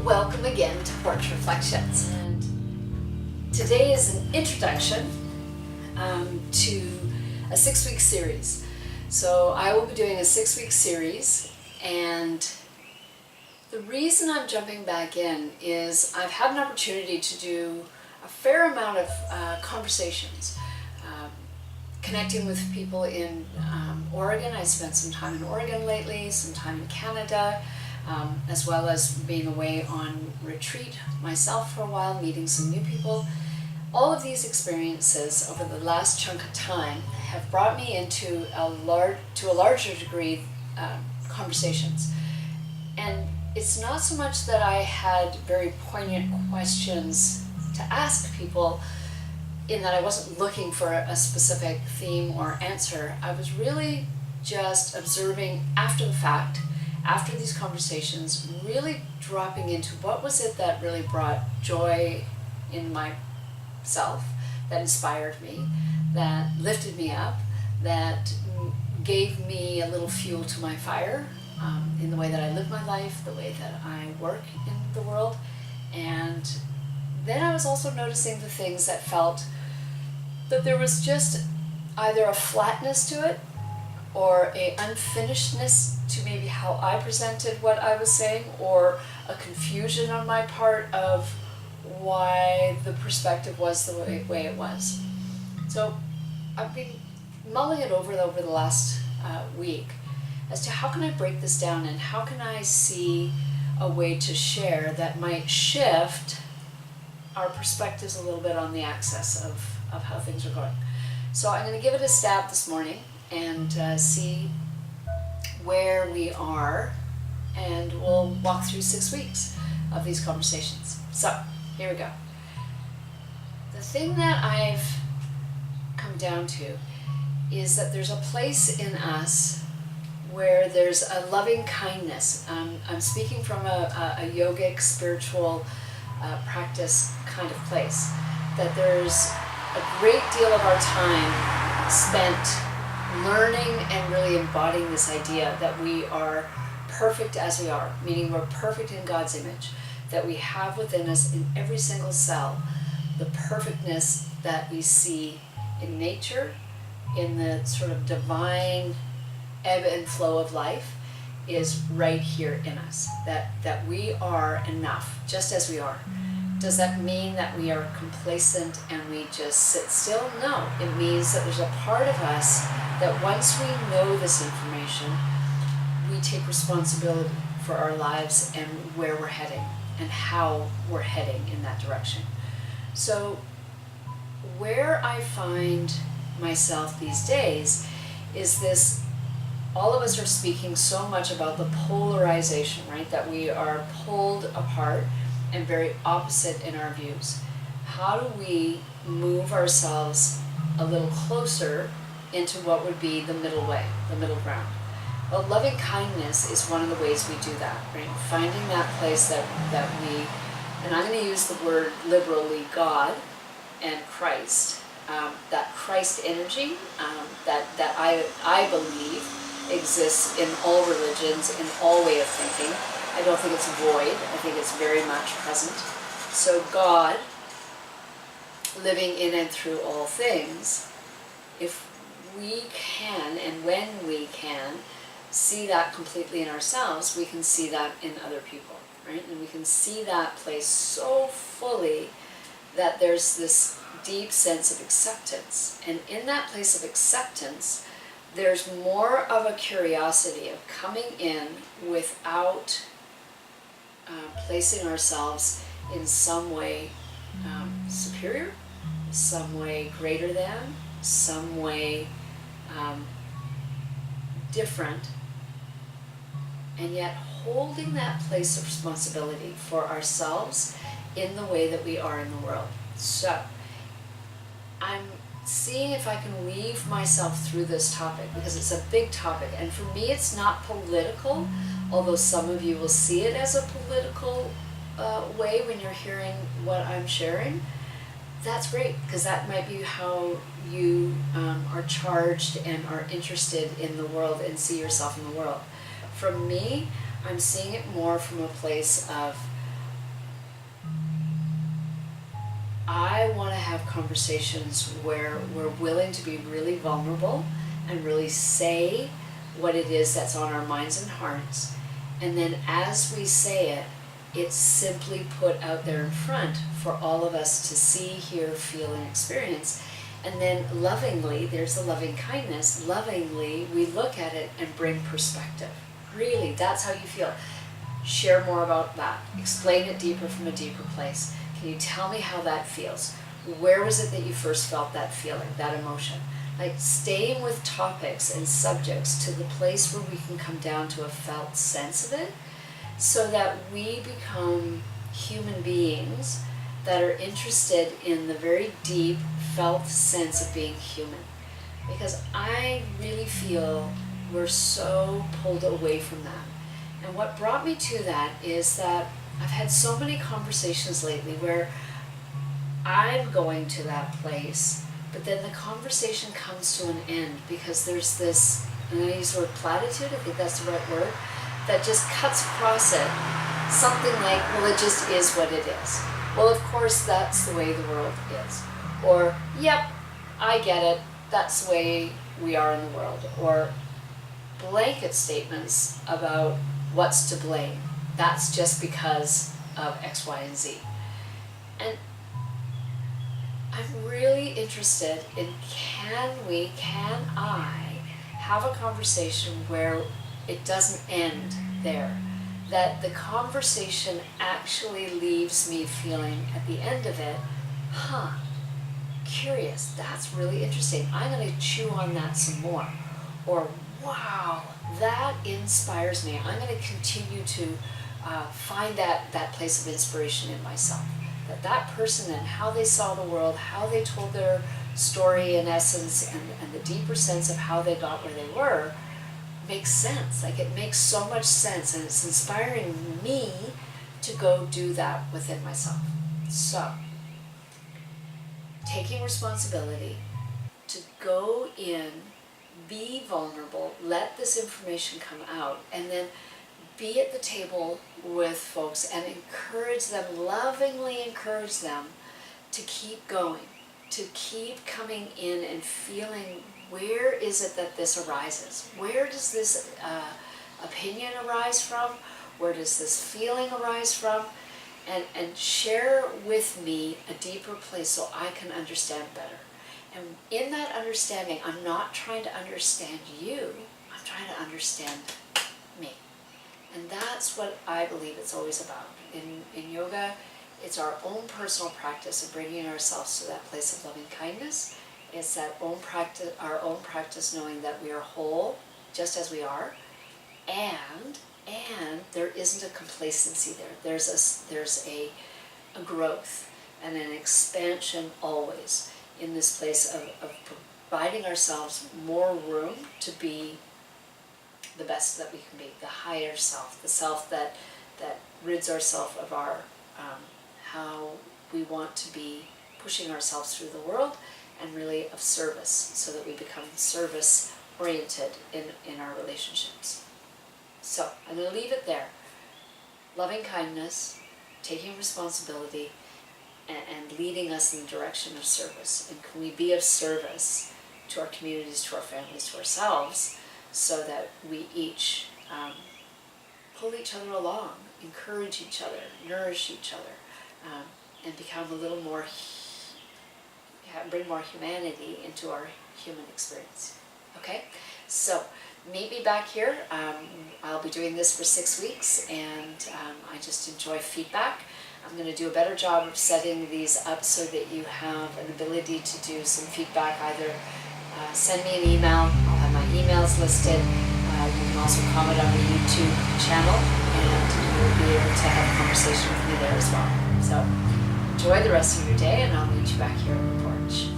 Welcome again to Porch Reflections. And today is an introduction to a 6-week series. So I will be doing a 6-week series, and the reason I'm jumping back in is I've had an opportunity to do a fair amount of conversations, connecting with people in Oregon. I spent some time in Oregon lately, some time in Canada, as well as being away on retreat myself for a while, meeting some new people. All of these experiences over the last chunk of time have brought me into a larger degree conversations. And it's not so much that I had very poignant questions to ask people, in that I wasn't looking for a specific theme or answer. I was really just observing after the fact, after these conversations, really dropping into what was it that really brought joy in myself, that inspired me, that lifted me up, that gave me a little fuel to my fire in the way that I live my life, the way that I work in the world. And then I was also noticing the things that felt that there was just either a flatness to it or a unfinishedness to maybe how I presented what I was saying, or a confusion on my part of why the perspective was the way it was. So I've been mulling it over the last week as to how can I break this down, and how can I see a way to share that might shift our perspectives a little bit on the axis of how things are going. So I'm going to give it a stab this morning and see where we are, and we'll walk through 6 weeks of these conversations. So here we go. The thing that I've come down to is that there's a place in us where there's a loving kindness. I'm speaking from a yogic, spiritual practice kind of place, that there's a great deal of our time spent learning and really embodying this idea that we are perfect as we are, meaning we're perfect in God's image, that we have within us in every single cell the perfectness that we see in nature, in the sort of divine ebb and flow of life is right here in us, that we are enough just as we are. Does that mean that we are complacent and we just sit still? No, it means that there's a part of us that once we know this information, we take responsibility for our lives and where we're heading and how we're heading in that direction. So where I find myself these days is this: all of us are speaking so much about the polarization, right? That we are pulled apart and very opposite in our views. How do we move ourselves a little closer into what would be the middle way, the middle ground? Well, loving kindness is one of the ways we do that, right? Finding that place that we, and I'm going to use the word liberally, God and Christ, that Christ energy that I believe exists in all religions, in all way of thinking. I don't think it's void. I think it's very much present. So God, living in and through all things, if we can, and when we can, see that completely in ourselves, we can see that in other people, right? And we can see that place so fully that there's this deep sense of acceptance. And in that place of acceptance, there's more of a curiosity of coming in without placing ourselves in some way superior, some way greater than, some way different, and yet holding that place of responsibility for ourselves in the way that we are in the world. So I'm seeing if I can weave myself through this topic, because it's a big topic, and for me it's not political, although some of you will see it as a political way when you're hearing what I'm sharing. That's great, because that might be how you are charged and are interested in the world and see yourself in the world. For me, I'm seeing it more from a place of I want to have conversations where we're willing to be really vulnerable and really say what it is that's on our minds and hearts. And then as we say it, it's simply put out there in front for all of us to see, hear, feel, and experience. And then lovingly, there's the loving kindness, lovingly we look at it and bring perspective. Really, that's how you feel. Share more about that. Explain it deeper from a deeper place. Can you tell me how that feels? Where was it that you first felt that feeling, that emotion? Like staying with topics and subjects to the place where we can come down to a felt sense of it, so that we become human beings that are interested in the very deep felt sense of being human. Because I really feel we're so pulled away from that. And what brought me to that is that I've had so many conversations lately where I'm going to that place, but then the conversation comes to an end because there's this, and I use the word platitude, I think that's the right word, that just cuts across it. Something like, well, it just is what it is. Well, of course, that's the way the world is. Or, yep, I get it, that's the way we are in the world. Or blanket statements about what's to blame. That's just because of X, Y, and Z. And I'm really interested in can I have a conversation where it doesn't end there? That the conversation actually leaves me feeling at the end of it, curious, that's really interesting. I'm going to chew on that some more. Or, wow, that inspires me. I'm going to continue to find that place of inspiration in myself. That person and how they saw the world, how they told their story in essence, and the deeper sense of how they got where they were, makes sense. Like it makes so much sense, and it's inspiring me to go do that within myself. So, taking responsibility to go in, be vulnerable, let this information come out, and then be at the table with folks and encourage them, lovingly encourage them to keep going, to keep coming in and feeling where is it that this arises? Where does this opinion arise from? Where does this feeling arise from? And share with me a deeper place so I can understand better. And in that understanding, I'm not trying to understand you, I'm trying to understand me. And that's what I believe it's always about. In yoga, it's our own personal practice of bringing ourselves to that place of loving kindness. It's that our own practice knowing that we are whole, just as we are, and there isn't a complacency there. There's a growth and an expansion always in this place of providing ourselves more room to be the best that we can be, the higher self, the self that rids ourselves of our how we want to be pushing ourselves through the world, and really of service, so that we become service oriented in our relationships. So I'm going to leave it there. Loving kindness, taking responsibility, and leading us in the direction of service. And can we be of service to our communities, to our families, to ourselves, so that we each pull each other along, encourage each other, nourish each other, and become a little more, bring more humanity into our human experience. Okay? So, meet me back here. I'll be doing this for 6 weeks, and I just enjoy feedback. I'm going to do a better job of setting these up so that you have an ability to do some feedback. Either send me an email, I'll have my emails listed. You can also comment on the YouTube channel, and you'll be able to have a conversation with me there as well. So enjoy the rest of your day, and I'll meet you back here on the porch.